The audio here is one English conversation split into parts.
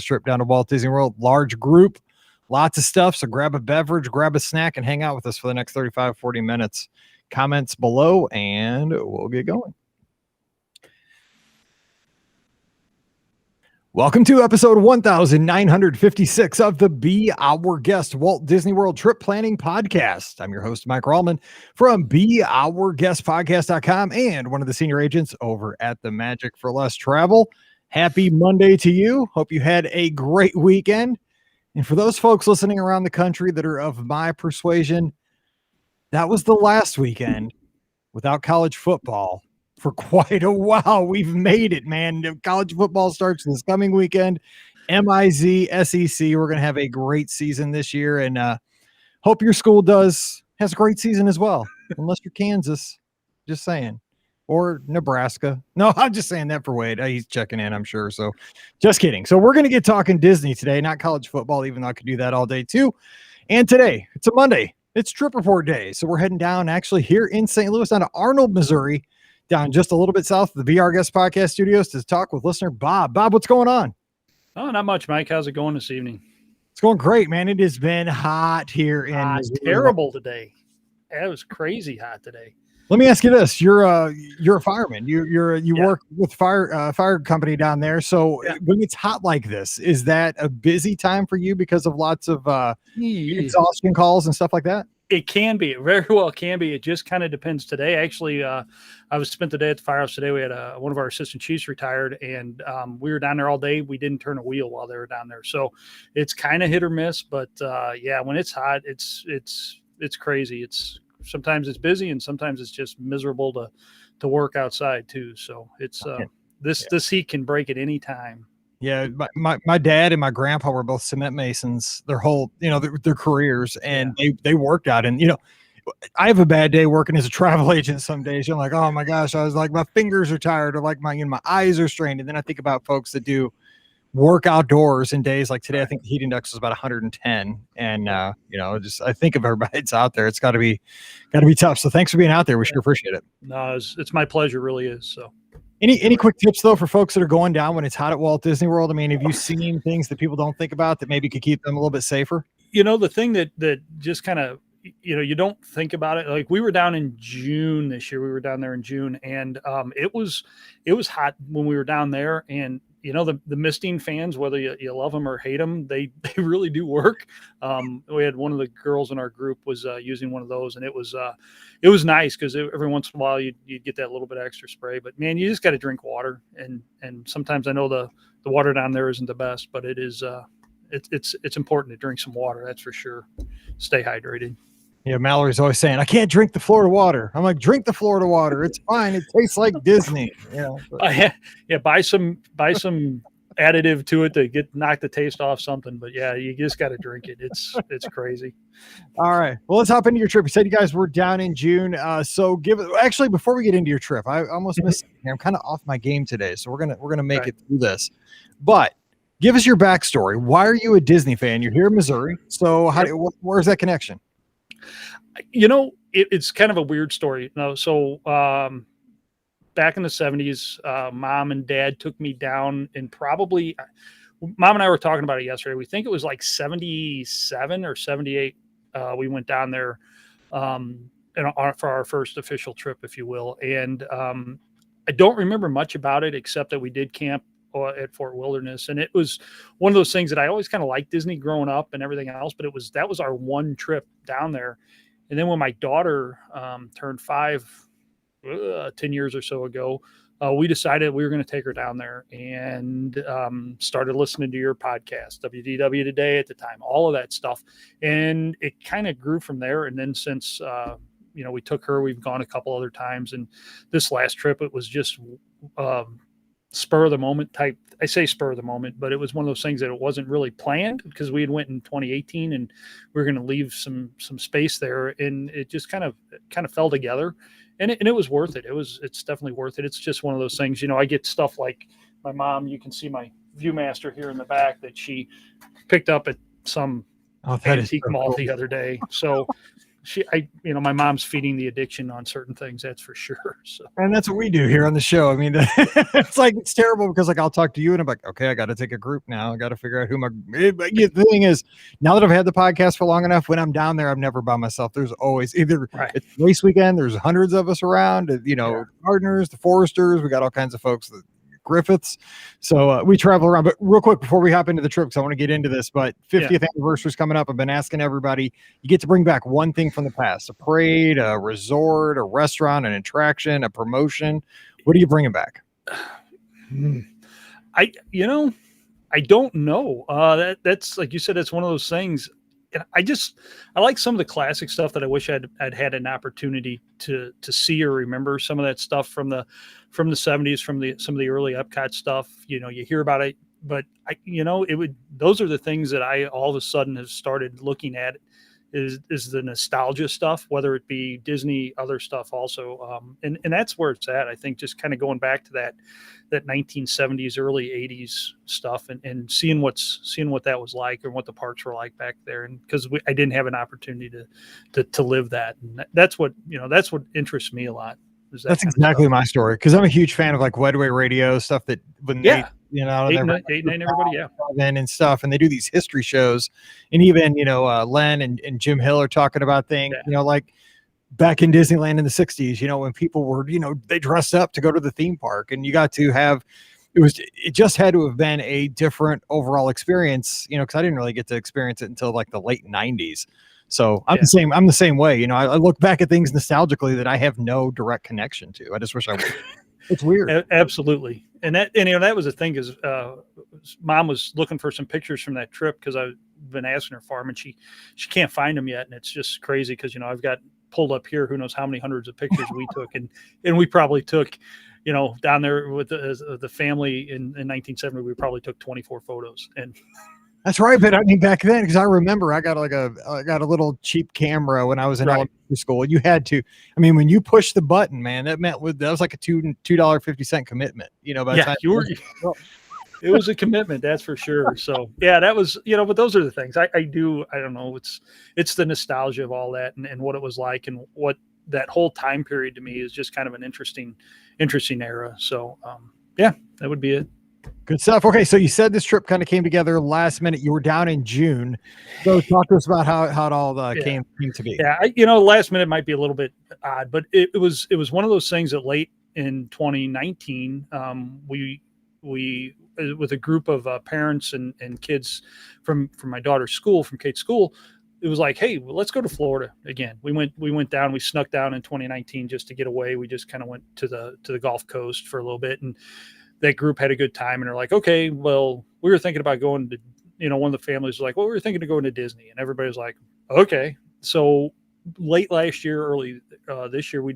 trip down to Walt Disney World. Large group, lots of stuff. So grab a beverage, grab a snack, and hang out with us for the next 35, 40 minutes. Comments below, and we'll get going. Welcome to episode 1956 of the Be Our Guest Walt Disney World Trip Planning Podcast. I'm your host, Mike Rallman from BeOurGuestPodcast.com and one of the senior agents over at the Magic for Less Travel. Happy Monday to you. Hope you had a great weekend. And for those folks listening around the country that are of my persuasion, that was the last weekend without college football. For quite a while. We've made it, man. College football starts this coming weekend. MIZ, SEC. We're going to have a great season this year, and hope your school has a great season as well, unless you're Kansas. Just saying. Or Nebraska. No, I'm just saying that for Wade. He's checking in, I'm sure. So just kidding. So we're going to get talking Disney today, not college football, even though I could do that all day too. And today, it's a Monday. It's Trip Report Day. So we're heading down actually here in St. Louis, down to Arnold, Missouri, down just a little bit south of the Be Our Guest Podcast studios to talk with listener Bob. Bob, what's going on? Oh, not much, Mike. How's it going this evening? It's going great, man. It has been hot here in terrible today. It was crazy hot today. Let me ask you this: you're a fireman. You work with fire company down there. So when it's hot like this, is that a busy time for you because of lots of exhaustion calls and stuff like that? It can be. It very well can be. It just kind of depends. Today, actually, I spent the day at the firehouse today. We had one of our assistant chiefs retired, and we were down there all day. We didn't turn a wheel while they were down there. So it's kind of hit or miss. But when it's hot, it's crazy. Sometimes it's busy, and sometimes it's just miserable to work outside too. So it's this heat can break at any time. Yeah, my dad and my grandpa were both cement masons their whole, their careers, and they worked out. And, I have a bad day working as a travel agent some days. I'm like, oh my gosh, I was like, my fingers are tired, or like my eyes are strained. And then I think about folks that do work outdoors in days like today. I think the heat index was about 110. And, I think of everybody that's out there. It's gotta be tough. So thanks for being out there. We sure appreciate it. No, it's my pleasure. Really is. So. Any quick tips, though, for folks that are going down when it's hot at Walt Disney World? I mean, have you seen things that people don't think about that maybe could keep them a little bit safer? The thing that just kind of, you don't think about it. Like, we were down in June this year. We were down there in June, and it was hot when we were down there. And, the misting fans, whether you love them or hate them, they really do work. We had one of the girls in our group was using one of those, and it was nice because every once in a while you'd get that little bit of extra spray. But man, you just got to drink water, and sometimes I know the water down there isn't the best, but it is it's important to drink some water. That's for sure. Stay hydrated. Yeah, Mallory's always saying, I can't drink the Florida water. I'm like, drink the Florida water. It's fine. It tastes like Disney. Buy some additive to it to knock the taste off something. But yeah, you just got to drink it. It's crazy. All right. Well, let's hop into your trip. You said you guys were down in June. So actually, before we get into your trip, I almost missed it here. I'm kind of off my game today. So we're gonna make it through this. But give us your backstory. Why are you a Disney fan? You're here in Missouri. So where's that connection? It's kind of a weird story. So back in the 70s, mom and dad took me down, and probably mom and I were talking about it yesterday. We think it was like 77 or 78. We went down there for our first official trip, if you will. And I don't remember much about it except that we did camp at Fort Wilderness, and it was one of those things that I always kind of liked Disney growing up and everything else, but that was our one trip down there. And then when my daughter turned 5 10 years or so ago, we decided we were going to take her down there, and started listening to your podcast, WDW Today at the time, all of that stuff. And it kind of grew from there. And then since, we took her, we've gone a couple other times. And this last trip, it was just spur of the moment type. I say spur of the moment, but it was one of those things that it wasn't really planned, because we had went in 2018 and we were going to leave some space there, and it just kind of fell together, and it was worth it. It's definitely worth it. It's just one of those things, I get stuff like my mom, you can see my Viewmaster here in the back that she picked up at some antique mall the other day. So my mom's feeding the addiction on certain things, that's for sure. So, and that's what we do here on the show. I mean, it's like, it's terrible because like I'll talk to you and I'm like, okay, I got to take a group now. I got to figure out who my. But the thing is, now that I've had the podcast for long enough, when I'm down there, I'm never by myself. There's always either it's race weekend. There's hundreds of us around. Gardeners, the Foresters. We got all kinds of folks. Griffiths. So we travel around. But real quick before we hop into the trip, because I want to get into this, but 50th anniversary is coming up. I've been asking everybody, you get to bring back one thing from the past: a parade, a resort, a restaurant, an attraction, a promotion. What are you bringing back? I don't know. That's like you said, it's one of those things. And I like some of the classic stuff that I wish I'd had an opportunity to see or remember some of that stuff from the 70s, some of the early Epcot stuff. You hear about it, but those are the things that I all of a sudden have started looking at is the nostalgia stuff, whether it be Disney, other stuff also. And that's where it's at. I think just kind of going back to that 1970s, early 80s stuff and seeing what that was like and what the parks were like back there. And because I didn't have an opportunity to live that. And that's what interests me a lot. That's exactly my story. Cause I'm a huge fan of like Wedway Radio stuff that when they, eight, nine, everybody, and stuff, and they do these history shows, and even Len and Jim Hill are talking about things, like back in Disneyland in the 60s, when people were, they dressed up to go to the theme park, and you got to have it just had to have been a different overall experience, because I didn't really get to experience it until like the late 90s. So I'm the same way. I look back at things nostalgically that I have no direct connection to. I just wish I would. It's weird. Absolutely. And that was the thing is mom was looking for some pictures from that trip because I've been asking her for them and she can't find them yet. And it's just crazy because, I've got pulled up here, who knows how many hundreds of pictures we took. And we probably took, down there with the family in 1970, we probably took 24 photos. And that's right. But I mean, back then, because I remember I got a little cheap camera when I was in elementary school. You had to, when you push the button, man, that was like a $2.50 commitment, by the time it was a commitment. That's for sure. So that was, but those are the things I don't know. It's the nostalgia of all that and what it was like and what that whole time period to me is just kind of an interesting era. So, that would be it. Good stuff. Okay, so you said this trip kind of came together last minute. You were down in June. So talk to us about how it all came to be. Yeah, last minute might be a little bit odd, but it was one of those things that late in 2019, we with a group of parents and kids from my daughter's school, from Kate's school, it was like, hey, well, let's go to Florida again. We went down. We snuck down in 2019 just to get away. We just kind of went to the Gulf Coast for a little bit and. That group had a good time and they're like, okay, well, we were thinking about going to, one of the families was like, well, we were thinking of going to Disney, and everybody was like, okay. So late last year, early this year, we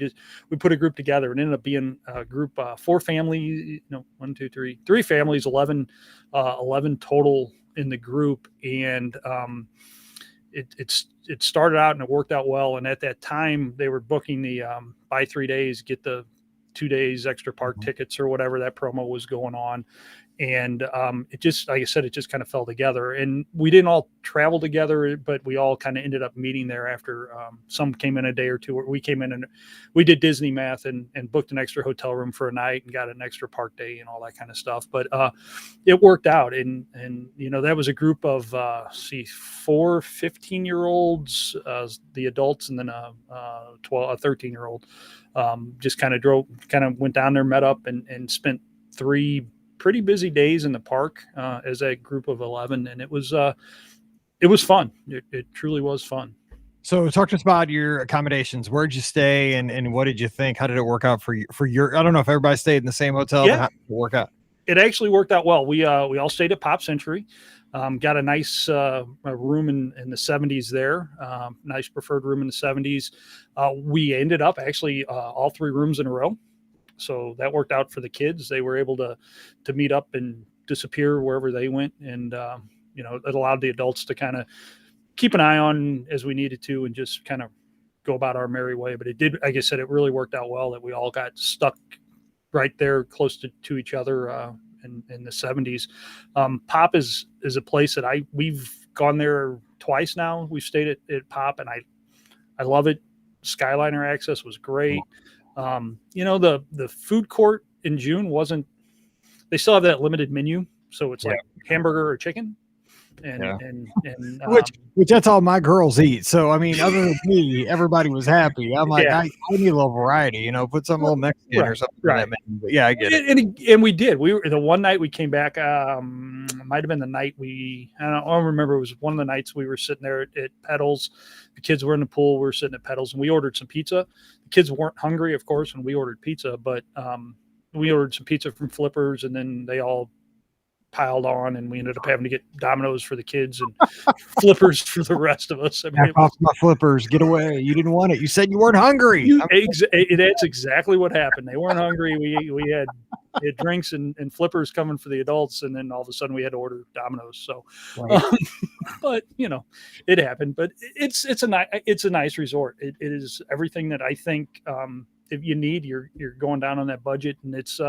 put a group together and ended up being a group, 4 families, 3 families, 11 total in the group. And it started out and it worked out well. And at that time they were booking the buy 3 days, get the 2 days extra park tickets or whatever that promo was going on. And it just, like I said, it just kind of fell together and we didn't all travel together, but we all kind of ended up meeting there after some came in a day or two, or we came in and we did Disney math and booked an extra hotel room for a night and got an extra park day and all that kind of stuff. But it worked out. And that was a group of 4 15-year-olds, the adults, and then a 13-year-old. Just kind of went down there, met up and spent 3 pretty busy days in the park as a group of 11. And it was fun. It truly was fun. So talk to us about your accommodations. Where'd you stay and what did you think? How did it work out for your, I don't know if everybody stayed in the same hotel, but how did it work out? It actually worked out well. We all stayed at Pop Century, got a nice room in the 70s there. Nice preferred room in the 70s. We ended up actually all 3 rooms in a row. So that worked out for the kids. They were able to meet up and disappear wherever they went. And, it allowed the adults to kind of keep an eye on as we needed to and just kind of go about our merry way. But it did, like I said, it really worked out well that we all got stuck right there close to each other in the 70s. Pop is a place that we've gone there twice now. We've stayed at Pop and I love it. Skyliner access was great. The food court in June wasn't. They still have that limited menu, so it's like hamburger or chicken, and Yeah. and Which that's all my girls eat. So I mean, other than me, everybody was happy. I'm like, I need a little variety, put some little Mexican or something in that menu. But yeah, I get it. And we did. We were the one night we came back. Might have been the night I don't remember. It was one of the nights we were sitting there at Pedals. The kids were in the pool. We were sitting at Pedals, and we ordered some pizza. The kids weren't hungry, of course, when we ordered pizza, but we ordered some pizza from Flippers, and then they all piled on, and we ended up having to get Domino's for the kids and Flippers for the rest of us. I mean, off my Flippers, get away! You didn't want it. You said you weren't hungry. That's exactly what happened. They weren't hungry. We had drinks and Flippers coming for the adults, and then all of a sudden we had to order Domino's. So, but it happened. But it's a nice resort. It is everything that I think. If you need, you're going down on that budget, and it's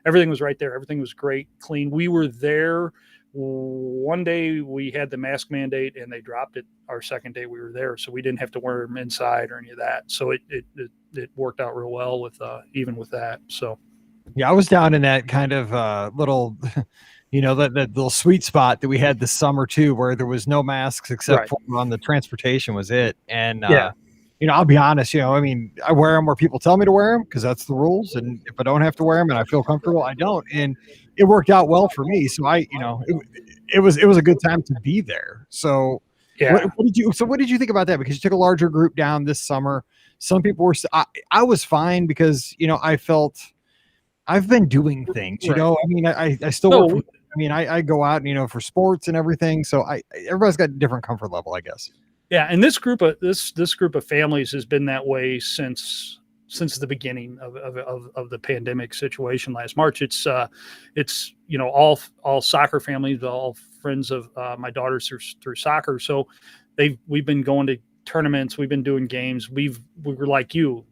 everything was right there. Everything was great, clean. We were there one day. We had the mask mandate, and they dropped it. Our second day we were there, so we didn't have to wear them inside or any of that. So it worked out real well with even with that. So yeah, I was down in that kind of little. That little sweet spot that we had this summer too, where there was no masks except for on the transportation was it. And I'll be honest, I wear them where people tell me to wear them because that's the rules. And if I don't have to wear them and I feel comfortable, I don't. And it worked out well for me. So it was a good time to be there. So what did you think about that? Because you took a larger group down this summer. Some people were, I was fine because, I felt I've been doing things, I still work. I go out, for sports and everything. So everybody's got a different comfort level, I guess. Yeah, and this group of families has been that way since the beginning of the pandemic situation last March. It's all soccer families, all friends of my daughters through soccer. So we've been going to tournaments, we've been doing games. We were like you.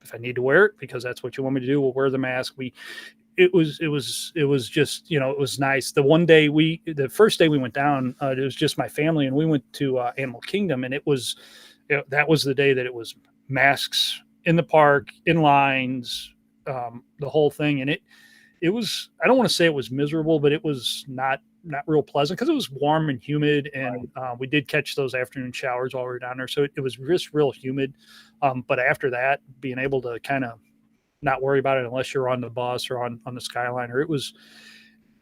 If I need to wear it because that's what you want me to do, we'll wear the mask. It was just, it was nice. The first day we went down, it was just my family, and we went to Animal Kingdom, and that was the day that it was masks in the park, in lines, the whole thing. And it was, I don't want to say it was miserable, but it was not real pleasant because it was warm and humid, and we did catch those afternoon showers while we were down there. So it was just real humid. But after that, being able to kind of not worry about it unless you're on the bus or on the Skyliner.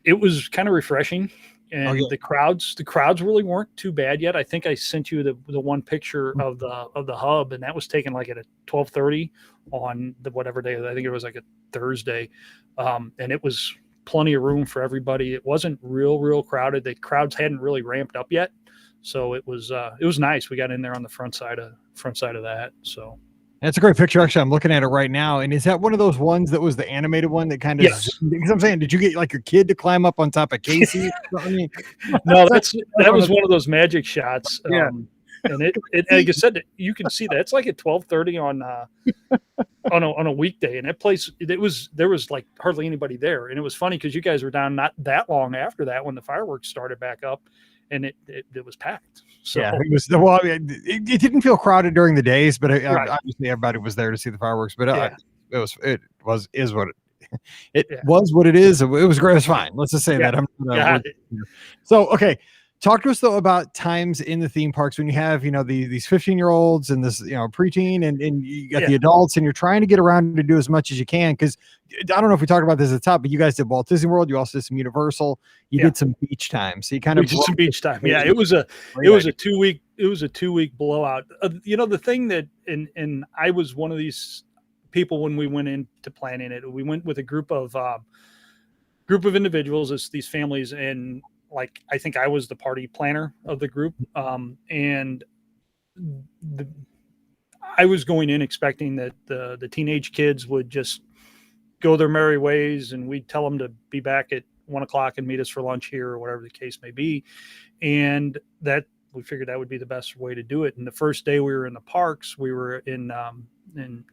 It was kind of refreshing, and the crowds really weren't too bad yet. I think I sent you the one picture of the hub, and that was taken like at 12:30 on the whatever day. I think it was like a Thursday, and it was plenty of room for everybody. It wasn't real crowded. The crowds hadn't really ramped up yet, so it was nice. We got in there on the front side of that. So. That's a great picture. Actually, I'm looking at it right now. And is that one of those ones that was the animated one that kind of, because I'm saying, did you get like your kid to climb up on top of Casey? No, that was one of those magic shots. And it like I said, you can see that it's like at 12:30 on a weekday, and that place, there was like hardly anybody there. And it was funny because you guys were down not that long after that when the fireworks started back up, and it was packed. So it was it didn't feel crowded during the days, but obviously everybody was there to see the fireworks. But it was what it is. It was great. It was fine. Let's just say that. So okay. Talk to us though about times in the theme parks when you have, these 15-year-olds and this, preteen and you got the adults, and you're trying to get around to do as much as you can. Cause I don't know if we talked about this at the top, but you guys did Walt Disney World. You also did some Universal. You did some beach time. So you kind of did some beach time. Yeah. It was a 2-week blowout. The thing that, and I was one of these people when we went into planning it, we went with a group of individuals, as these families, and like I think I was the party planner of the group, and I was going in expecting that the teenage kids would just go their merry ways, and we'd tell them to be back at 1:00 and meet us for lunch here or whatever the case may be, and that we figured that would be the best way to do it. And the first day we were in the parks, we were in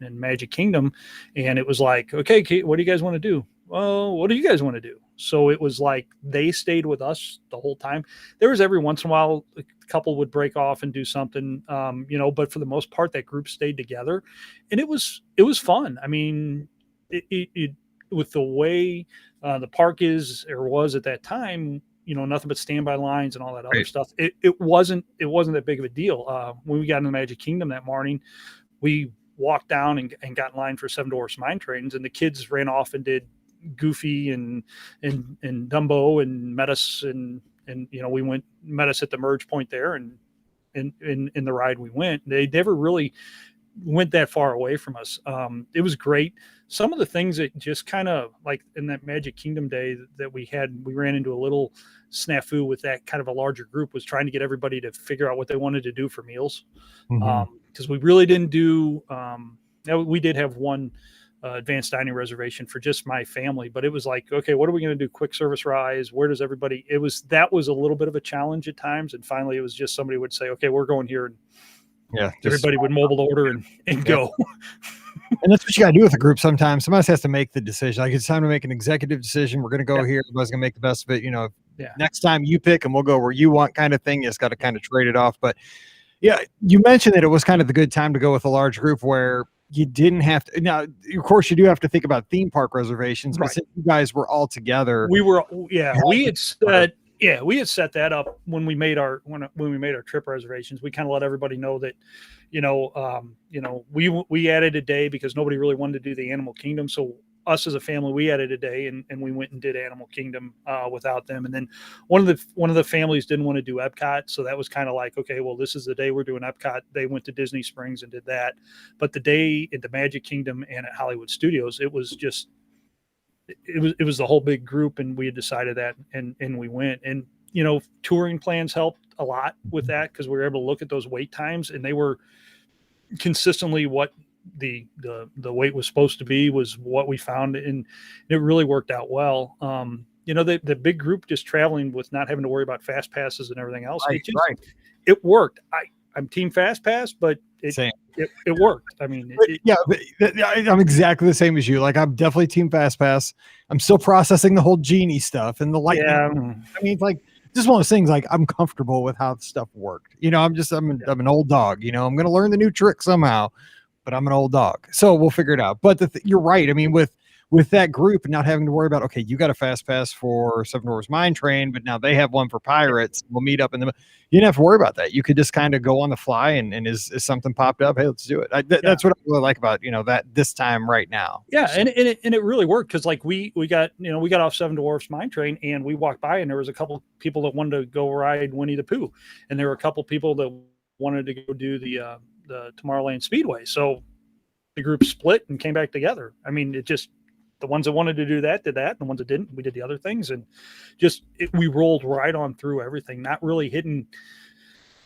Magic Kingdom, and it was like, okay, Kate, what do you guys want to do? Well, what do you guys want to do? So it was like they stayed with us the whole time. There was every once in a while a couple would break off and do something, but for the most part, that group stayed together, and it was fun. I mean, it with the way the park is or was at that time, nothing but standby lines and all that other Right. stuff. It wasn't that big of a deal. When we got in the Magic Kingdom that morning, we walked down and got in line for Seven Dwarfs Mine Trains, and the kids ran off and did Goofy and Dumbo and met us, and we met us at the merge point there, and in the ride we went. They never really went that far away from us. It was great. Some of the things that just kind of like in that Magic Kingdom day that we ran into a little snafu with that kind of a larger group, was trying to get everybody to figure out what they wanted to do for meals. Because we really didn't do, we did have one advanced dining reservation for just my family, but it was like, okay, what are we going to do? Quick service rise? Where does everybody, that was a little bit of a challenge at times. And finally it was just somebody would say, okay, we're going here. And everybody would mobile order and go. And that's what you got to do with a group sometimes. Somebody has to make the decision. Like, it's time to make an executive decision. We're going to go here. Everybody's going to make the best of it. Next time you pick and we'll go where you want, kind of thing. You just got to kind of trade it off. But yeah, you mentioned that it was kind of the good time to go with a large group where you didn't have to. Now, of course, you do have to think about theme park reservations, but since you guys were all together, we had set that up when we made our trip reservations. We kind of let everybody know that, we added a day because nobody really wanted to do the Animal Kingdom. So us as a family, we added a day and we went and did Animal Kingdom without them. And then one of the families didn't want to do Epcot. So that was kind of like, okay, well, this is the day we're doing Epcot. They went to Disney Springs and did that. But the day at the Magic Kingdom and at Hollywood Studios, it was the whole big group, and we had decided that, and we went. And touring plans helped a lot with that, because we were able to look at those wait times, and they were consistently what the wait was supposed to be, was what we found, and it really worked out well. The big group just traveling with not having to worry about fast passes and everything else. It worked. I'm team fast pass, but it worked. I mean, I'm exactly the same as you. Like, I'm definitely team fast pass. I'm still processing the whole genie stuff and the lightning. Yeah. I mean, it's like just one of those things. Like, I'm comfortable with how the stuff worked. I'm an old dog. I'm going to learn the new trick somehow, but I'm an old dog, so we'll figure it out. But you're right. I mean, with that group and not having to worry about, okay, you got a fast pass for Seven Dwarfs Mine Train, but now they have one for Pirates. We'll meet up in the. You didn't have to worry about that. You could just kind of go on the fly, and is something popped up, hey, let's do it. That's what I really like about that this time right now. Yeah, and it really worked, because like we got off Seven Dwarfs Mine Train, and we walked by, and there was a couple people that wanted to go ride Winnie the Pooh, and there were a couple people that wanted to go do the Tomorrowland Speedway. So the group split and came back together. I mean, it just. The ones that wanted to do that did that, and the ones that didn't, we did the other things, and we rolled right on through everything, not really hitting.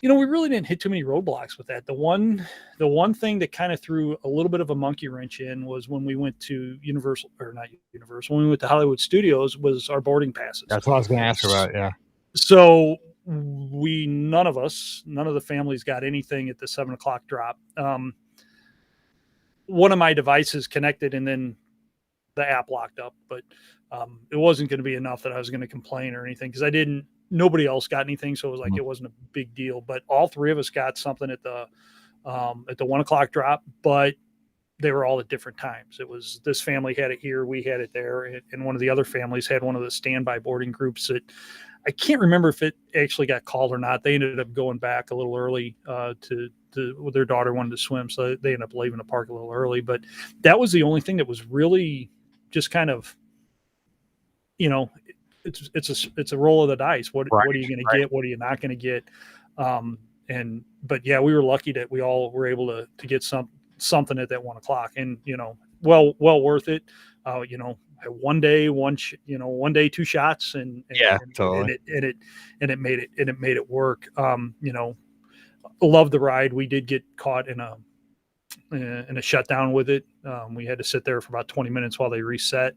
We really didn't hit too many roadblocks with that. The one thing that kind of threw a little bit of a monkey wrench in was when we went to when we went to Hollywood Studios, was our boarding passes. That's what I was going to ask about. Yeah. So none of the families got anything at the 7:00 drop. One of my devices connected, and then the app locked up, but it wasn't going to be enough that I was going to complain or anything, because nobody else got anything. So it was like, it wasn't a big deal, but all three of us got something at the 1:00 drop, but they were all at different times. It was, this family had it here, we had it there. And one of the other families had one of the standby boarding groups that I can't remember if it actually got called or not. They ended up going back a little early to their daughter wanted to swim. So they ended up leaving the park a little early, but that was the only thing that was really just kind of, it's a roll of the dice. What are you going to get? What are you not going to get? But yeah, we were lucky that we all were able to get something at that 1:00, and, well worth it. One day, 2 shots, and totally. And it made it work. Love the ride. We did get caught in a shutdown with it. We had to sit there for about 20 minutes while they reset.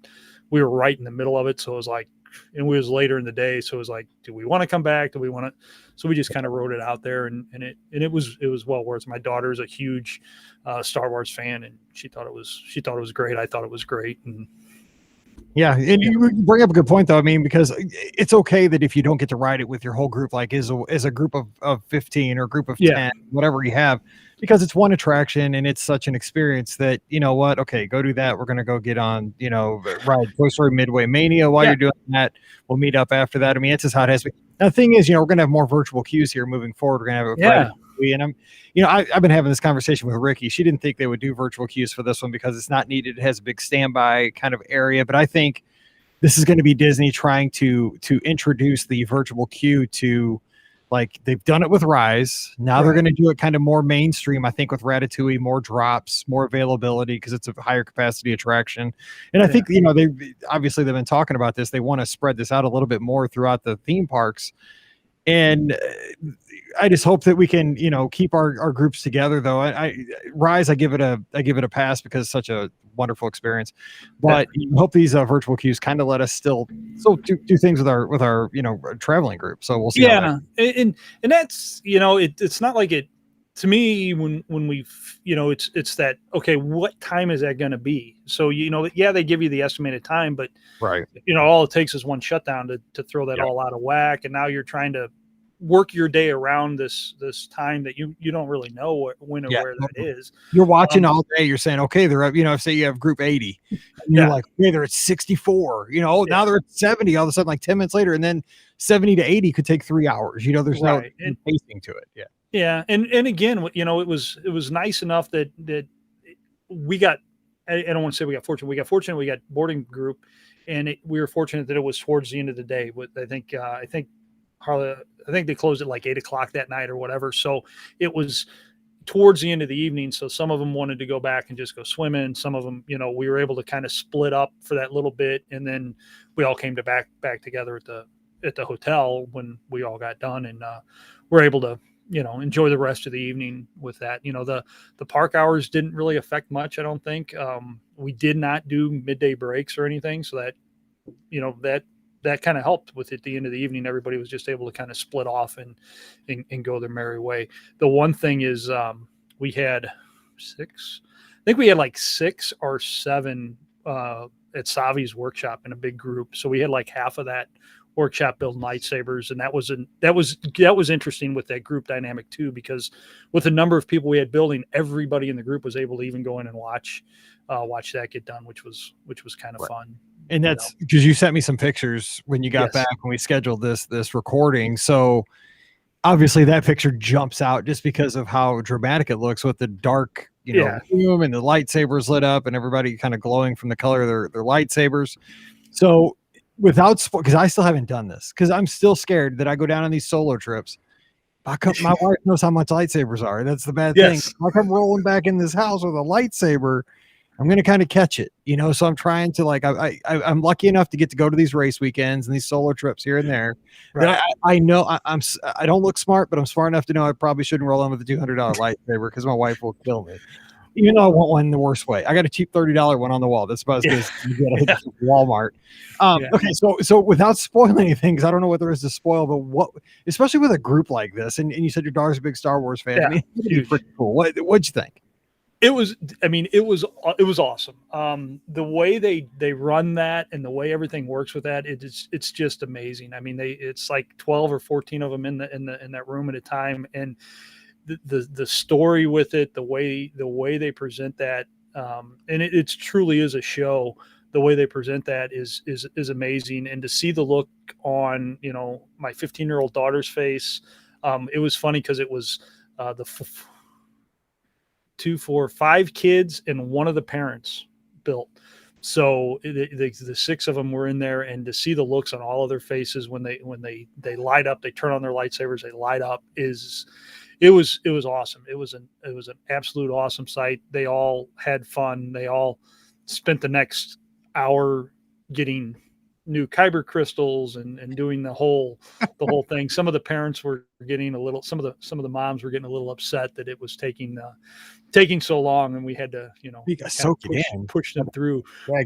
We were right in the middle of it. So it was like, and we was later in the day. So it was like, do we want to come back? Do we want to? So we just kind of rode it out there, and it was well worth it. My daughter's a huge Star Wars fan, and she thought it was great. I thought it was great. And Yeah, and you bring up a good point, though. I mean, because it's okay that if you don't get to ride it with your whole group, like as a group of 15 or a group of 10, whatever you have, because it's one attraction and it's such an experience that, you know what, okay, go do that. We're going to go get on, ride Toy Story Midway Mania while you're doing that. We'll meet up after that. I mean, it's just how it has to be. Now, the thing is, we're going to have more virtual queues here moving forward. We're going to have a Ratatouille, and I've been having this conversation with Ricky. She didn't think they would do virtual queues for this one because it's not needed. It has a big standby kind of area, but I think this is going to be Disney trying to introduce the virtual queue to, like they've done it with Rise. Now they're going to do it kind of more mainstream. I think with Ratatouille, more drops, more availability because it's a higher capacity attraction. And I think they obviously they've been talking about this. They want to spread this out a little bit more throughout the theme parks. And I just hope that we can, keep our groups together. Though Rise, I give it a pass because it's such a wonderful experience. But I hope these virtual queues kind of let us still do things with our traveling group. So we'll see. Yeah, and that's it's not like it. To me, when we it's that, okay, what time is that going to be? So they give you the estimated time, but all it takes is one shutdown to throw that all out of whack, and now you're trying to work your day around this time that you don't really know when or where that is. You're watching all day. You're saying, okay, they're up. Say you have group 80, and you're like, okay, they're at 64. Now they're at 70. All of a sudden, like 10 minutes later, and then 70 to 80 could take 3 hours. There's no pacing to it. Yeah. Yeah, and again, it was nice enough that we got. I don't want to say we got fortunate. We got fortunate. We got boarding group, and we were fortunate that it was towards the end of the day. But I think Harley, I think they closed at like 8:00 that night or whatever. So it was towards the end of the evening. So some of them wanted to go back and just go swimming. Some of them, we were able to kind of split up for that little bit, and then we all came back together at the hotel when we all got done, and we're able to enjoy the rest of the evening with that. The park hours didn't really affect much, I don't think. We did not do midday breaks or anything, so that kind of helped with at the end of the evening. Everybody was just able to kind of split off and go their merry way. The one thing is we had like 6 or 7 at Savi's workshop in a big group. So we had like half of that workshop build lightsabers, and that was interesting with that group dynamic too, because with the number of people we had building, everybody in the group was able to even go in and watch that get done, which was kind of fun. And that's because you sent me some pictures when you got back when we scheduled this recording. So obviously that picture jumps out just because of how dramatic it looks with the dark room and the lightsabers lit up and everybody kind of glowing from the color of their lightsabers. So because I still haven't done this, because I'm still scared that I go down on these solo trips. My wife knows how much lightsabers are. That's the bad thing. Like I'm rolling back in this house with a lightsaber, I'm going to kind of catch it, so I'm trying to I'm lucky enough to get to go to these race weekends and these solo trips here and there. Right. I know I don't look smart, but I'm smart enough to know I probably shouldn't roll on with a $200 lightsaber because my wife will kill me. Even though I want one in the worst way. I got a cheap $30 one on the wall. That's about as good as you get at Walmart. Okay, so without spoiling anything, because I don't know what there is to spoil, but especially with a group like this, and you said your daughter's a big Star Wars fan. I mean, it'd be pretty cool. What'd you think? It was awesome. The way they run that and the way everything works with that, it's just amazing. I mean, it's like 12 or 14 of them in that room at a time, and the story with it, the way they present that, and it truly is a show. The way they present that is amazing, and to see the look on my 15-year-old daughter's face, it was funny because it was the 2, 4, 5 kids and one of the parents built. So the 6 of them were in there, and to see the looks on all of their faces when they light up, they turn on their lightsabers, they light up, it was awesome. It was an absolute awesome sight. They all had fun. They all spent the next hour getting new kyber crystals and doing the whole thing. Some of the parents were getting some of the moms were getting a little upset that it was taking so long, and we had to push them through. But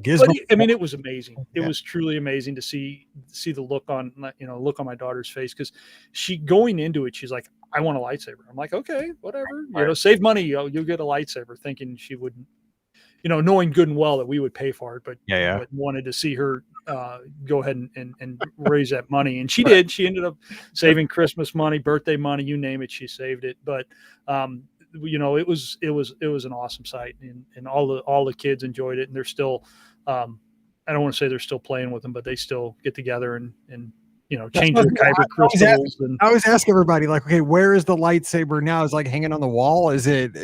I mean, it was amazing. It was truly amazing to see the look on my daughter's face, because she going into it, she's like, I want a lightsaber. I'm like, okay, whatever, save money, you'll get a lightsaber, thinking she wouldn't knowing good and well that we would pay for it, but Yeah. but wanted to see her go ahead and raise that money, and she did. She ended up saving Christmas money, birthday money, you name it, she saved it. But it was an awesome sight, and all the kids enjoyed it, and they're still. I don't want to say they're still playing with them, but they still get together and change their kyber crystals. And I always ask everybody, like, okay, where is the lightsaber now? Is it like hanging on the wall? Is it,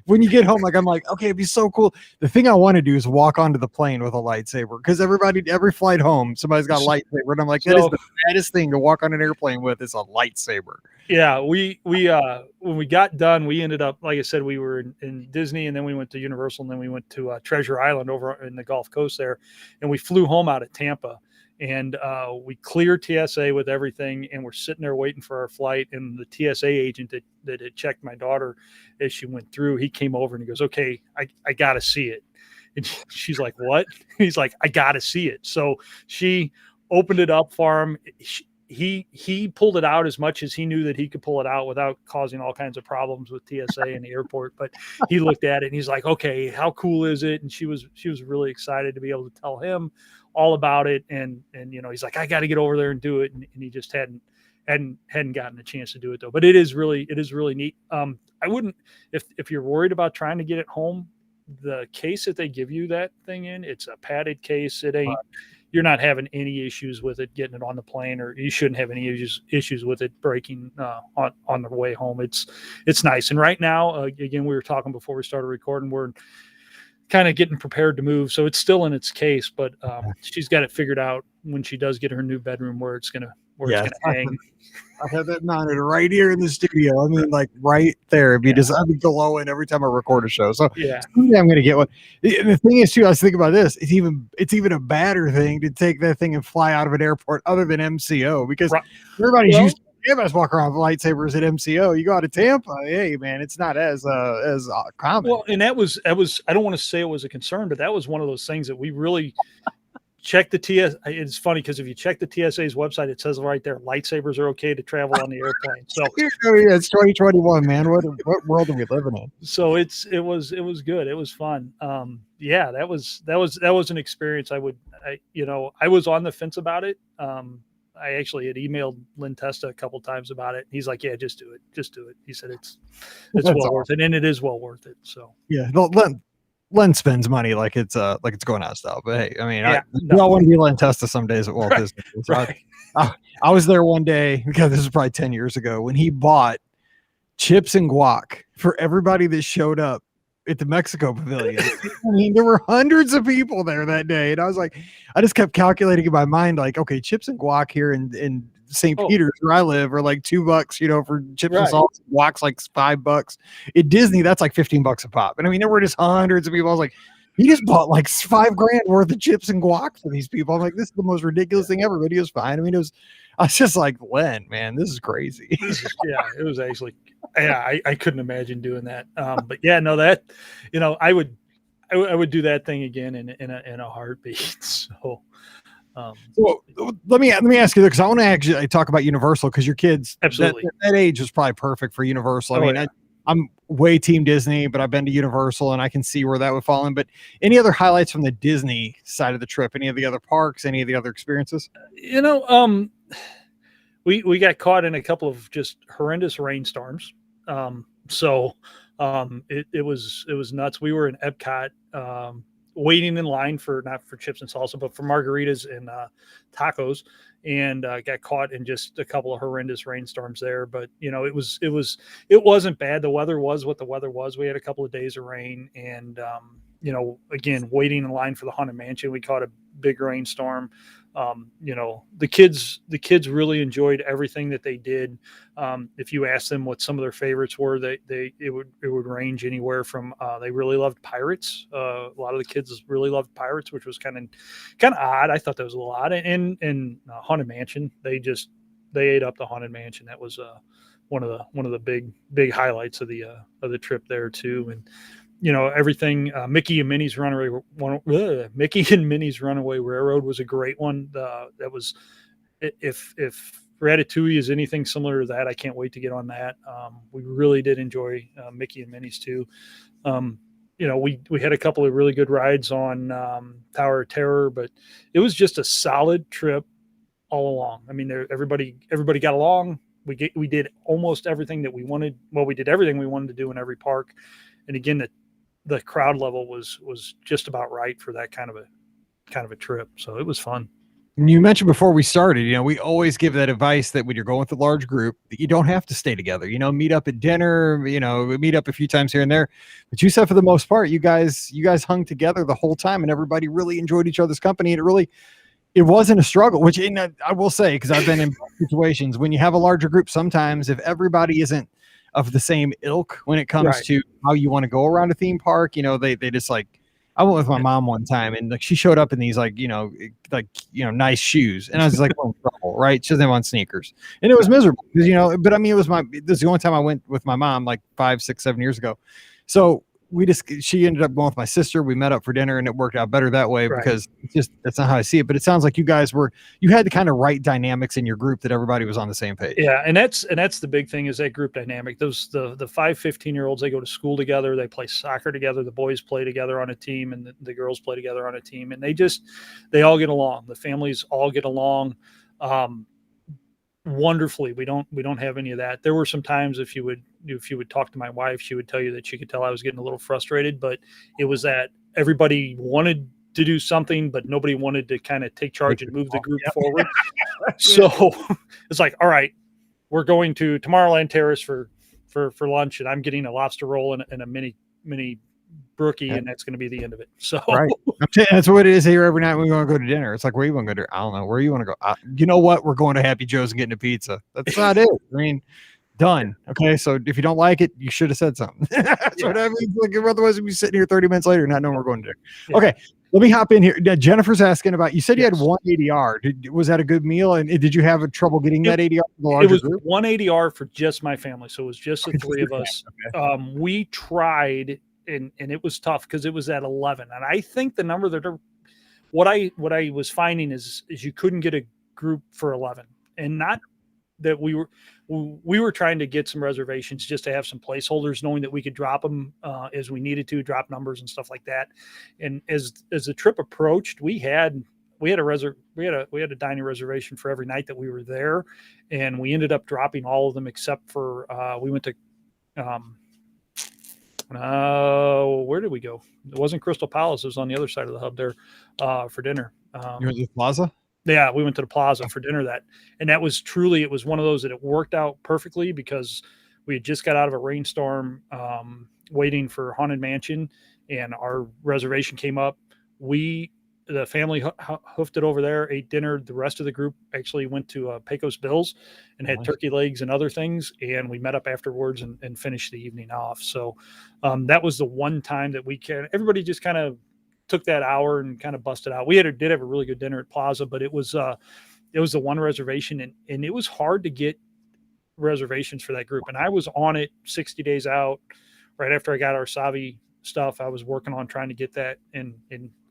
when you get home, like, I'm like, okay, it'd be so cool. The thing I want to do is walk onto the plane with a lightsaber, because every flight home, somebody's got a lightsaber, and I'm like, that is the baddest thing to walk on an airplane with, is a lightsaber. Yeah, we when we got done, we ended up, like I said, we were in Disney, and then we went to Universal, and then we went to Treasure Island over in the Gulf Coast there, and we flew home out of Tampa, and we cleared TSA with everything, and we're sitting there waiting for our flight, and the TSA agent that had checked my daughter as she went through, he came over and he goes, "Okay, I got to see it," and she's like, "What?" He's like, "I got to see it." So she opened it up for him. He pulled it out as much as he knew that he could pull it out without causing all kinds of problems with TSA in the airport. But he looked at it and he's like, "Okay, how cool is it?" And she was really excited to be able to tell him all about it. And he's like, "I got to get over there and do it." And he just hadn't gotten a chance to do it though. But it is really neat. I wouldn't, if you're worried about trying to get it home, the case that they give you that thing in, it's a padded case. It ain't. You're not having any issues with it getting it on the plane, or you shouldn't have any issues with it breaking on the way home. It's nice. And right now, again, we were talking before we started recording, we're kind of getting prepared to move. So it's still in its case, but she's got it figured out when she does get her new bedroom where it's gonna hang. I have that mounted right here in the studio. I mean, like right there. I'd be glowing every time I record a show. So yeah, someday I'm going to get one. The thing is, too, I was thinking about this. It's even a badder thing to take that thing and fly out of an airport other than MCO, because everybody's used to. Everybody's walking around with lightsabers at MCO. You go out to Tampa, hey man, it's not as common. Well, and that was. I don't want to say it was a concern, but that was one of those things that we really check the TS. It's funny because if you check the TSA's website, it says right there, lightsabers are okay to travel on the airplane. So it's 2021, man. What world are we living in? So it was good. It was fun. That was an experience. I was on the fence about it. I actually had emailed Lynn Testa a couple times about it. He's like, "Yeah, just do it. Just do it." He said it's well worth it, and it is well worth it. So yeah, Len spends money like it's going out of style. But hey, I mean, we all want to be Len Testa some days at Walt Disney. So I was there one day, because this is probably 10 years ago, when he bought chips and guac for everybody that showed up at the Mexico Pavilion. I mean, there were hundreds of people there that day, and I was like, I just kept calculating in my mind, like, okay, chips and guac here in St. Peter's, where I live, are like $2, for chips and salt. Guac's like $5. At Disney, that's like $15 a pop. And I mean, there were just hundreds of people. I was like, he just bought like $5,000 worth of chips and guac for these people. I'm like, this is the most ridiculous thing ever. But he was fine. I mean, I was just like, Len, man, this is crazy. It was actually, I couldn't imagine doing that. But yeah, no, that, I would do that thing again in a heartbeat. So. So let me ask you this, because I want to actually talk about Universal, because your kids, absolutely, that age was probably perfect for Universal. I mean, I'm way team Disney, but I've been to Universal, and I can see where that would fall in. But any other highlights from the Disney side of the trip? Any of the other parks? Any of the other experiences? We got caught in a couple of just horrendous rainstorms. It was nuts. We were in Epcot, waiting in line not for chips and salsa, but for margaritas and tacos, and got caught in just a couple of horrendous rainstorms there. But it wasn't bad. The weather was what the weather was. We had a couple of days of rain, and again, waiting in line for the Haunted Mansion, we caught a big rainstorm. The kids really enjoyed everything that they did. If you ask them what some of their favorites were, it would range anywhere from they really loved Pirates. A lot of the kids really loved Pirates, which was kind of odd. I thought that was a little odd. And Haunted Mansion, they ate up the Haunted Mansion. That was one of the big highlights of the trip there too. And everything. Mickey and Minnie's Runaway Railroad was a great one. That was, if Ratatouille is anything similar to that, I can't wait to get on that. We really did enjoy Mickey and Minnie's too. we had a couple of really good rides on Tower of Terror, but it was just a solid trip all along. I mean, everybody got along. We did almost everything that we wanted. Well, we did everything we wanted to do in every park. And again, the crowd level was just about right for that kind of a trip. So it was fun. You mentioned before we started, we always give that advice that when you're going with a large group, that you don't have to stay together. Meet up at dinner. Meet up a few times here and there. But you said for the most part, you guys hung together the whole time, and everybody really enjoyed each other's company. And it wasn't a struggle. Which I will say, because I've been in situations when you have a larger group. Sometimes if everybody isn't of the same ilk when it comes to how you want to go around a theme park, they just like. I went with my mom one time, and like she showed up in these nice shoes, and I was like, "Oh, trouble, right?" She doesn't have on sneakers, and it was miserable because But I mean, this is the only time I went with my mom, like 5, 6, 7 years ago. So she ended up going with my sister. We met up for dinner, and it worked out better that way because that's not how I see it. But it sounds like you had the kind of right dynamics in your group that everybody was on the same page. Yeah, and that's the big thing is that group dynamic. Those the 5 15-year-olds, they go to school together, they play soccer together, the boys play together on a team, and the girls play together on a team, and they all get along. The families all get along wonderfully. We don't have any of that. There were some times if you would talk to my wife, she would tell you that she could tell I was getting a little frustrated, but it was that everybody wanted to do something, but nobody wanted to kind of take charge and move the group forward. So it's like, all right, we're going to Tomorrowland Terrace for lunch, and I'm getting a lobster roll and a mini brookie, and that's going to be the end of it. So that's what it is here every night when we want to go to dinner. It's like, where you want to go to? I don't know. Where you want to go? You know what? We're going to Happy Joe's and getting a pizza. That's not it. I mean, done. Okay, so if you don't like it, you should have said something. That's what I mean. Like, otherwise, we'd be sitting here 30 minutes later not knowing we're going to dinner. Yeah. Okay, let me hop in here. Jennifer's asking about. You said you had one ADR. Was that a good meal? And did you have trouble getting that ADR? It was group? One ADR for just my family, so it was just the three of us. Okay. We tried. And it was tough because it was at 11. And I think the number what I was finding is you couldn't get a group for 11. And not that we were trying to get some reservations just to have some placeholders, knowing that we could drop them as we needed to, drop numbers and stuff like that. And as the trip approached, we had a dining reservation for every night that we were there. And we ended up dropping all of them except for we went to where did we go? It wasn't Crystal Palace. It was on the other side of the hub there for dinner. You went to the Plaza? Yeah, we went to the Plaza for dinner and that was truly, it was one of those that it worked out perfectly because we had just got out of a rainstorm waiting for Haunted Mansion, and our reservation came up. The family hoofed it over there, ate dinner. The rest of the group actually went to Pecos Bill's and had turkey legs and other things. And we met up afterwards and finished the evening off. So that was the one time that everybody just kind of took that hour and kind of busted out. We did have a really good dinner at Plaza, but it was the one reservation, and it was hard to get reservations for that group. And I was on it 60 days out right after I got our Savi stuff. I was working on trying to get that, and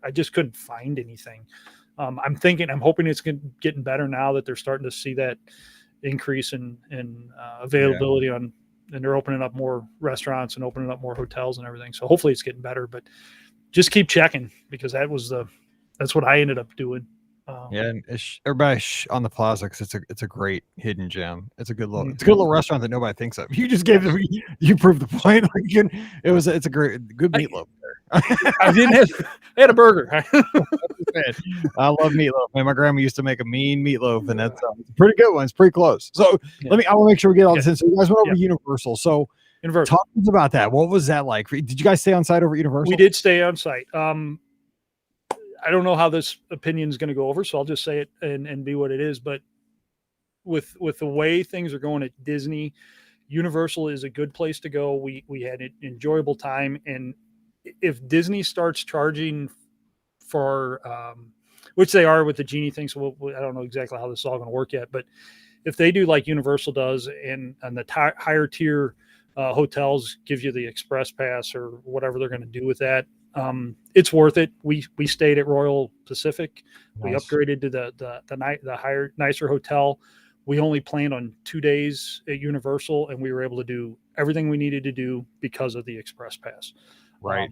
I just couldn't find anything. I'm hoping it's getting better now that they're starting to see that increase in availability and they're opening up more restaurants and opening up more hotels and everything. So hopefully it's getting better, but just keep checking because that's what I ended up doing. And everybody on the Plaza, because it's a great hidden gem. It's a good little restaurant that nobody thinks of. You just gave you proved the point. It's a good meatloaf there. I had a burger. I love meatloaf. Man, my grandma used to make a mean meatloaf, and that's a pretty good one. It's pretty close. So I want to make sure we get all this in. So you guys went over to Universal. So talk to us about that. What was that like? Did you guys stay on site over at Universal? We did stay on site. I don't know how this opinion is going to go over, so I'll just say it and be what it is. But with the way things are going at Disney, Universal is a good place to go. We had an enjoyable time, and if Disney starts charging for, which they are with the Genie thing, so I don't know exactly how this is all going to work yet. But if they do like Universal does, and the higher tier hotels give you the Express Pass or whatever they're going to do with that. It's worth it. We stayed at Royal Pacific. Nice. We upgraded to the higher, nicer hotel. We only planned on 2 days at Universal, and we were able to do everything we needed to do because of the Express Pass. Right.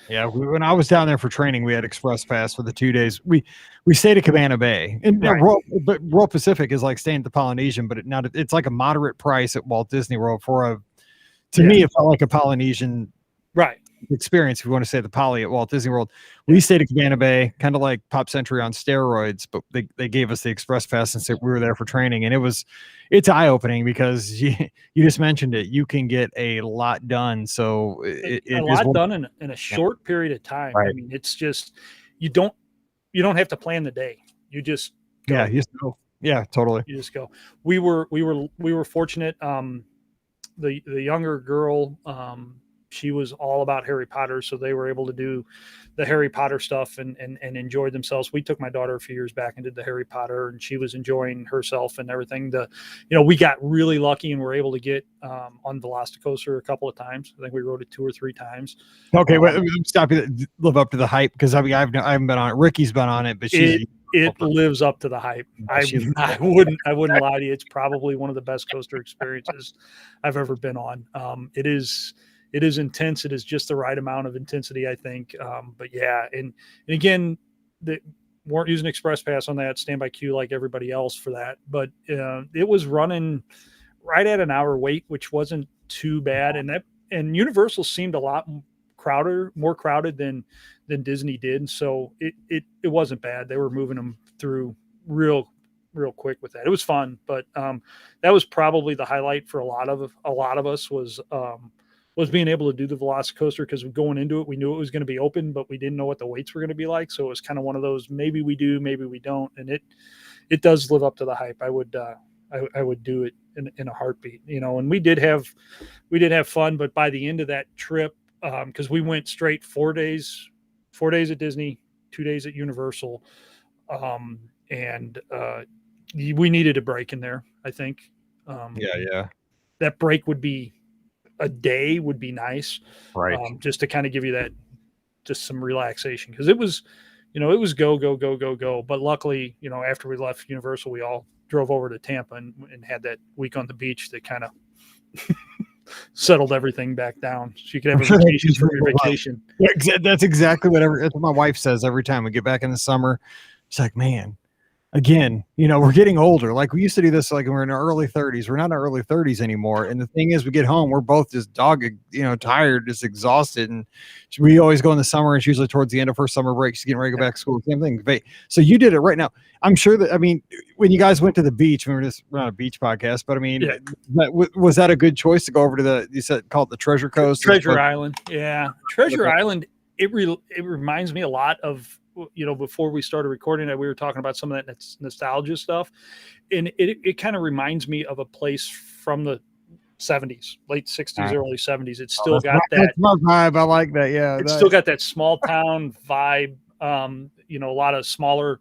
Yeah, when I was down there for training, we had express pass for the 2 days. We stayed at Cabana Bay, and Right. But Royal Pacific is like staying at the Polynesian, but it's like a moderate price at Walt Disney World for to me it felt like a Polynesian right experience if you want to say the Poly at Walt Disney World. We stayed at Cabana Bay, kind of like Pop Century on steroids, but they gave us the express pass and said we were there for training, and it's eye-opening because you just mentioned it. You can get a lot done. So a lot done in a short period of time. Right. I mean, it's just you don't have to plan the day. You just go. Yeah, you just go. Yeah, totally. You just go. We were fortunate. The younger girl, she was all about Harry Potter, so they were able to do the Harry Potter stuff and enjoy themselves. We took my daughter a few years back and did the Harry Potter, and she was enjoying herself and everything. We got really lucky and were able to get on Velocicoaster a couple of times. I think we rode it 2 or 3 times. Okay, stop you. Live up to the hype, because I haven't been on it. Ricky's been on it, but it lives up to the hype. I wouldn't lie to you. It's probably one of the best coaster experiences I've ever been on. It is intense. It is just the right amount of intensity, I think. But yeah, and again, they weren't using Express Pass on that standby queue like everybody else for that. But it was running right at an hour wait, which wasn't too bad. And Universal seemed a lot more crowded than Disney did. So it wasn't bad. They were moving them through real quick with that. It was fun, but that was probably the highlight for a lot of us was being able to do the Velocicoaster, because going into it, we knew it was going to be open, but we didn't know what the waits were going to be like. So it was kind of one of those, maybe we do, maybe we don't. And it does live up to the hype. I would do it in a heartbeat, and we did have fun, but by the end of that trip, because we went straight 4 days at Disney, 2 days at Universal. And we needed a break in there, I think. Yeah. That break would be a day would be nice. Right. Just to kind of give you that, just some relaxation. Cause it was go. But luckily, after we left Universal, we all drove over to Tampa and had that week on the beach that kind of settled everything back down. So you could have a vacation from your vacation. Yeah, that's exactly that's what my wife says every time we get back in the summer. She's like, man, again, we're getting older. Like, we used to do this like when we're in our early 30s. We're not in our early 30s anymore. And the thing is, we get home, we're both just tired, just exhausted. And we always go in the summer. It's usually towards the end of her summer break. She's getting ready to go back to school. Same thing. So you did it right now. I'm sure that, when you guys went to the beach, we're not a beach podcast, but was that a good choice to go over to you said called the Treasure Coast? Treasure Island. Yeah. Treasure Island. It reminds me a lot of, before we started recording that, we were talking about some of that nostalgia stuff, and it kind of reminds me of a place from the 70s, late 60s, early 70s. It's still got that. That's my vibe. I like that. Yeah, it's still got that small town vibe. A lot of smaller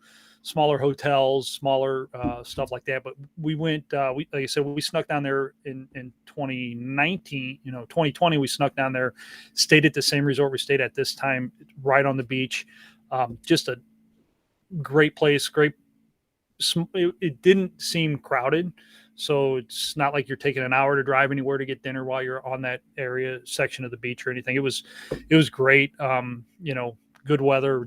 hotels, smaller stuff like that. But we went. Like I said, we snuck down there in 2019. 2020, we snuck down there, stayed at the same resort we stayed at this time, right on the beach. Just a great place. It didn't seem crowded, so it's not like you're taking an hour to drive anywhere to get dinner while you're on that area section of the beach or anything. It was great. Good weather.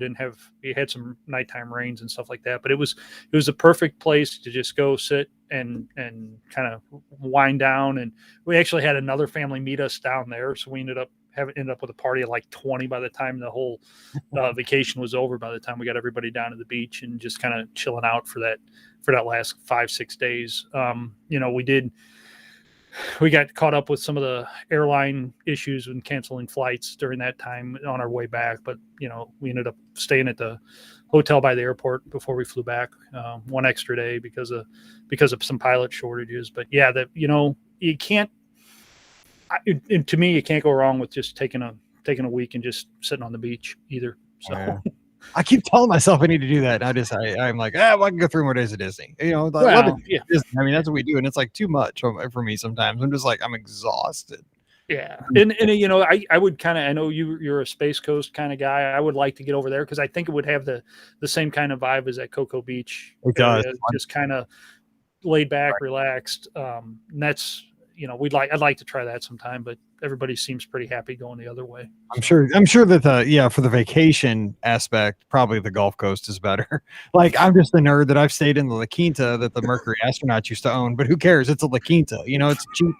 We had some nighttime rains and stuff like that, but it was a perfect place to just go sit and kind of wind down. And we actually had another family meet us down there, so we ended up with a party of like 20 by the time the whole vacation was over. By the time we got everybody down to the beach and just kind of chilling out for that last 5-6 days. We got caught up with some of the airline issues and canceling flights during that time on our way back. But, we ended up staying at the hotel by the airport before we flew back, one extra day because of some pilot shortages. But yeah, you can't, to me, you can't go wrong with just taking a week and just sitting on the beach either. So yeah. I keep telling myself I need to do that. I'm like, well, I can go 3 more days at Disney. I love it. Disney. That's what we do. And it's like too much for me sometimes. I'm just like, I'm exhausted. Yeah. And I would kind of, I know you're a Space Coast kind of guy. I would like to get over there because I think it would have the same kind of vibe as at Cocoa Beach. It does. Just kind of laid back, relaxed. And that's, I'd like to try that sometime, but everybody seems pretty happy going the other way. I'm sure that for the vacation aspect, probably the Gulf Coast is better. Like, I'm just the nerd that I've stayed in the La Quinta that the Mercury astronauts used to own, but who cares? It's a La Quinta, it's a cheap,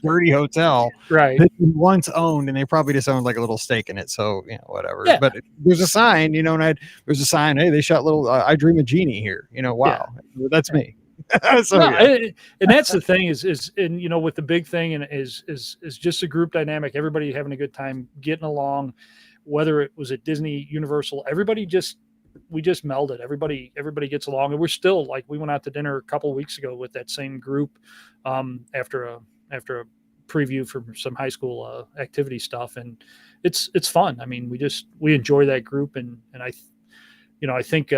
dirty hotel Right. that you once owned, and they probably just owned like a little stake in it. So, whatever. Yeah. But there's a sign, there's a sign. Hey, they shot little, I Dream of Jeannie here. Wow, that's me. So, and that's the thing is with the big thing and is just a group dynamic, everybody having a good time, getting along, whether it was at Disney, Universal, we just melded. Everybody gets along, and we're still like, we went out to dinner a couple of weeks ago with that same group after a preview for some high school activity stuff, and it's fun. I mean, we enjoy that group, and I think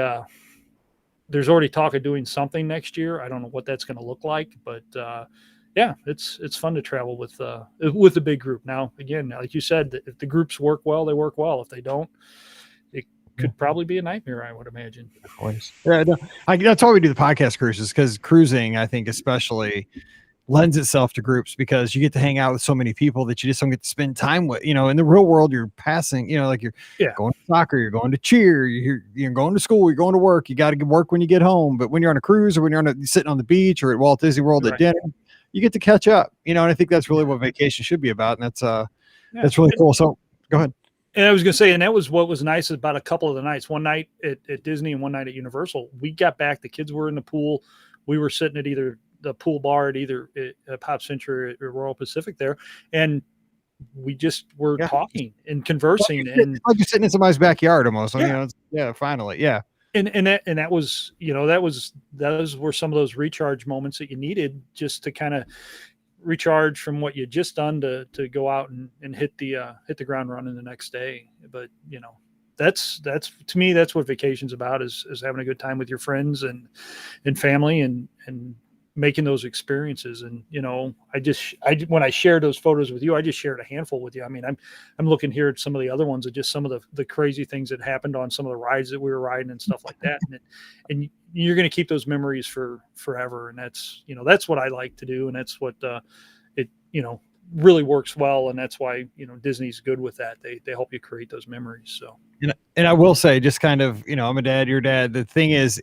there's already talk of doing something next year. I don't know what that's going to look like, but it's fun to travel with the big group. Now, again, like you said, if the groups work well, they work well. If they don't, it could probably be a nightmare, I would imagine. Yeah, that's why we do the podcast cruises, because cruising, I think, especially lends itself to groups, because you get to hang out with so many people that you just don't get to spend time with. In the real world, you're passing, like you're going to soccer, you're going to cheer, you're going to school, you're going to work, you got to work when you get home. But when you're on a cruise, or when you're sitting on the beach or at Walt Disney World at dinner, you get to catch up, and I think that's really what vacation should be about. And that's really cool. So go ahead. And I was going to say, and that was what was nice about a couple of the nights, one night at Disney and one night at Universal. We got back, the kids were in the pool. We were sitting at either the pool bar at either at Pop Century or Royal Pacific there, and we just were talking and conversing, and like you're sitting in somebody's backyard almost. Finally. And that was those were some of those recharge moments that you needed, just to kind of recharge from what you just done to go out and hit the ground running the next day. But that's to me, that's what vacation's about, is having a good time with your friends and family and making those experiences. And when I shared those photos with you, I just shared a handful with you. I mean, I'm looking here at some of the other ones, of just some of the crazy things that happened on some of the rides that we were riding and stuff like that. And you're going to keep those memories for forever. And that's what I like to do. And that's what it really works well. And that's why, Disney's good with that. They help you create those memories. So, and I will say, just kind of, I'm a dad, your dad. The thing is,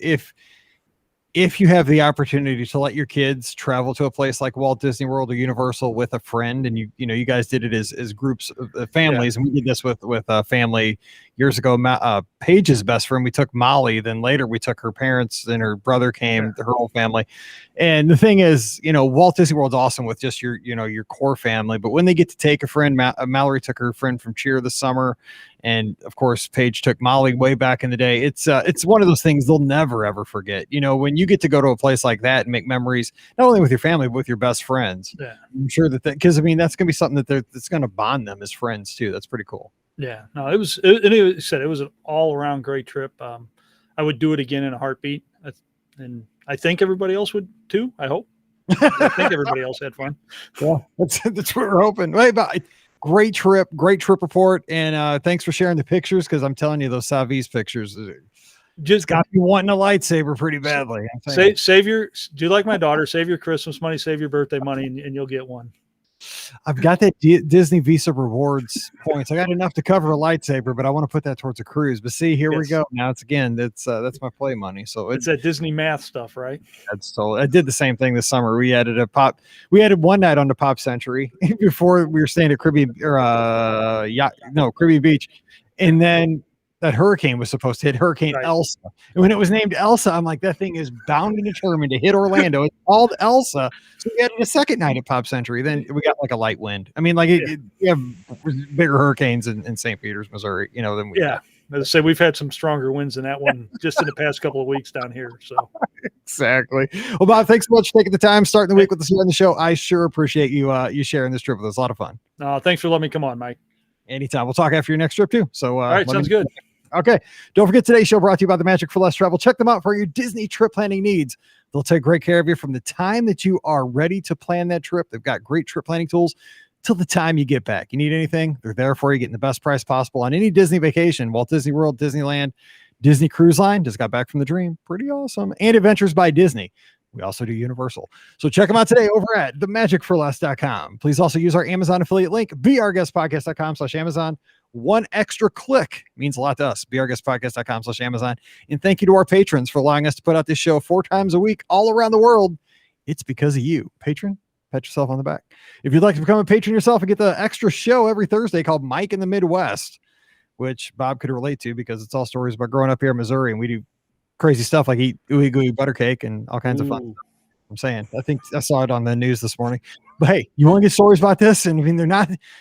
if you have the opportunity to let your kids travel to a place like Walt Disney World or Universal with a friend, and you guys did it as groups of families, and we did this with a family years ago. Paige's best friend, we took Molly, then later we took her parents, and her brother came, her whole family. And the thing is, Walt Disney World's awesome with just your core family, but when they get to take a friend, Mallory took her friend from cheer this summer, and of course Paige took Molly way back in the day. It's one of those things they'll never ever forget. When you get to go to a place like that and make memories, not only with your family, but with your best friends. Yeah, I'm sure because that's gonna be something that's gonna bond them as friends too. That's pretty cool. Yeah, no, it was an all around great trip. I would do it again in a heartbeat, and I think everybody else would too. I hope. I think everybody else had fun. Yeah, that's what we're hoping. Great trip report, and thanks for sharing the pictures, because I'm telling you, those Savis pictures just got me wanting a lightsaber pretty badly. Do like my daughter, save your Christmas money, save your birthday money, and you'll get one. I've got that Disney Visa rewards points. I got enough to cover a lightsaber, but I want to put that towards a cruise. But see, here we go. Now that's my play money. So it's that Disney math stuff, right? I did the same thing this summer. We added one night on the Pop Century before we were staying at Caribbean Beach, and then that hurricane was supposed to hit Hurricane Elsa. And when it was named Elsa, I'm like, that thing is bound and determined to hit Orlando. It's called Elsa. So we had a second night at Pop Century. Then we got like a light wind. I mean, you have bigger hurricanes in St. Peters, Missouri, than we have. As I say, we've had some stronger winds than that one just in the past couple of weeks down here. So exactly. Well, Bob, thanks so much for taking the time, starting the week with us here on the show. I sure appreciate you sharing this trip with us. A lot of fun. Thanks for letting me come on, Mike. Anytime. We'll talk after your next trip too. So all right, sounds good. Okay. Don't forget, today's show brought to you by the Magic for Less Travel. Check them out for your Disney trip planning needs. They'll take great care of you from the time that you are ready to plan that trip. They've got great trip planning tools till the time you get back. You need anything, they're there for you, getting the best price possible on any Disney vacation. Walt Disney World, Disneyland, Disney Cruise Line, just got back from the dream. Pretty awesome. And Adventures by Disney. We also do Universal. So check them out today over at themagicforless.com. Please also use our Amazon affiliate link, beourguestpodcast.com/Amazon. One extra click means a lot to us, beourguestpodcast.com/Amazon. And thank you to our patrons for allowing us to put out this show 4 times a week all around the world. It's because of you. Patron, pat yourself on the back. If you'd like to become a patron yourself and get the extra show every Thursday called Mike in the Midwest, which Bob could relate to because it's all stories about growing up here in Missouri, and we do crazy stuff like eat ooey gooey butter cake and all kinds of fun stuff. I'm saying, I think I saw it on the news this morning. But hey, you want to get stories about this? And I mean,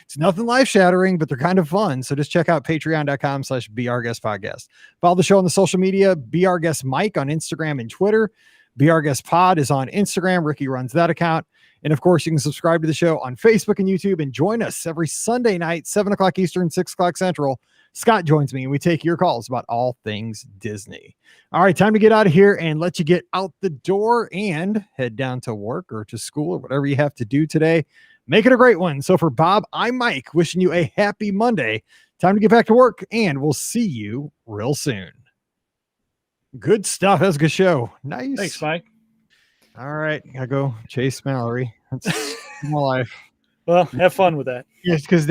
it's nothing life shattering, but they're kind of fun. So just check out patreon.com/beourguestpodcast. Follow the show on the social media, Be Our Guest Mike on Instagram and Twitter. Be Our Guest Pod is on Instagram. Ricky runs that account. And of course, you can subscribe to the show on Facebook and YouTube and join us every Sunday night, 7:00 Eastern, 6:00 Central. Scott joins me and we take your calls about all things Disney. All right, time to get out of here and let you get out the door and head down to work or to school or whatever you have to do today. Make it a great one. So for Bob, I'm Mike, wishing you a happy Monday. Time to get back to work, and we'll see you real soon. Good stuff. That was a good show. Nice. Thanks, Mike. All right, I go chase Mallory. That's my life. Well, have fun with that. Yes, because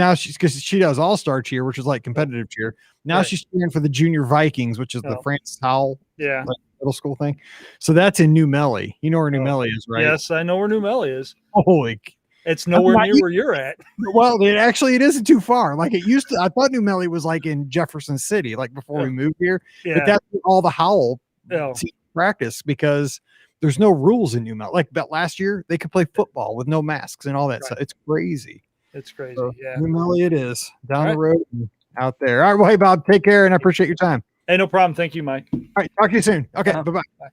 she does all-star cheer, which is like competitive cheer. Now Right. she's cheering for the Junior Vikings, which is the Francis Howell Yeah. middle school thing. So that's in New Melly. You know where New Melly is, right? Yes, I know where New Melly is. Holy. It's nowhere near where you're at. Well, it isn't too far. Like it used to. I thought New Melly was like in Jefferson City, like before we moved here. Yeah. But that's where all the Howell Oh. team practice because there's no rules in New Melly. Like but last year they could play football with no masks and all that stuff. It's crazy. It's crazy. So, Yeah. New Melly it is. Down the road and out there. All right. Well, hey, Bob, take care, and I appreciate your time. Hey, no problem. Thank you, Mike. All right. Talk to you soon. Okay. Bye-bye. Bye.